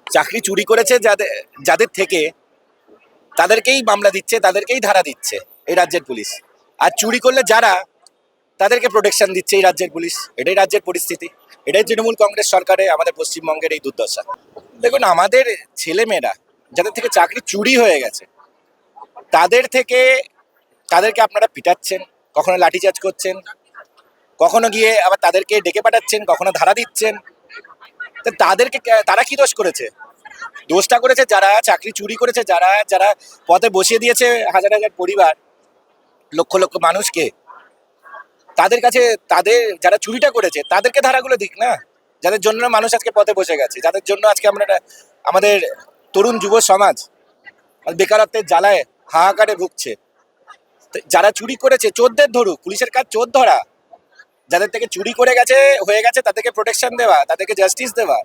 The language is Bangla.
চাকরি চুরি করেছে যাদের যাদের থেকে তাদেরকেই মামলা দিচ্ছে, তাদেরকেই ধারা দিচ্ছে এই রাজ্যের পুলিশ। আর চুরি করলে যারা, তাদেরকে প্রোটেকশন দিচ্ছে এই রাজ্যের পুলিশ। এটাই রাজ্যের পরিস্থিতি, এটাই তৃণমূল কংগ্রেস সরকারে আমাদের পশ্চিমবঙ্গের এই দুর্দশা। দেখুন, আমাদের ছেলেমেয়েরা যাদের থেকে চাকরি চুরি হয়ে গেছে, তাদের থেকে তাদেরকে আপনারা পিটাচ্ছেন, কখনো লাঠিচার্জ করছেন, কখনো গিয়ে আবার তাদেরকে ডেকে পাঠাচ্ছেন, কখনো ধারা দিচ্ছেন। তো তাদেরকে তারা কি দোষ করেছে? দোষটা করেছে যারা চাকরি চুরি করেছে, যারা যারা পথে বসিয়ে দিয়েছে হাজার হাজার পরিবার, লক্ষ লক্ষ মানুষকে। তাদের কাছে, তাদের যারা চুরিটা করেছে তাদেরকে ধারাগুলো দিক না, যাদের জন্য মানুষ আজকে পথে বসে গেছে, যাদের জন্য আজকে আমরা আমাদের তরুণ যুব সমাজ বেকারত্বের জ্বালায় হাহাকারে ভুগছে। তো যারা চুরি করেছে চোরদের ধরুক, পুলিশের কাজ চোর ধরা। যাদের থেকে চুরি করে গেছে হয়ে গেছে তাদেরকে প্রোটেকশন দেওয়া, তাদেরকে জাস্টিস দেওয়া।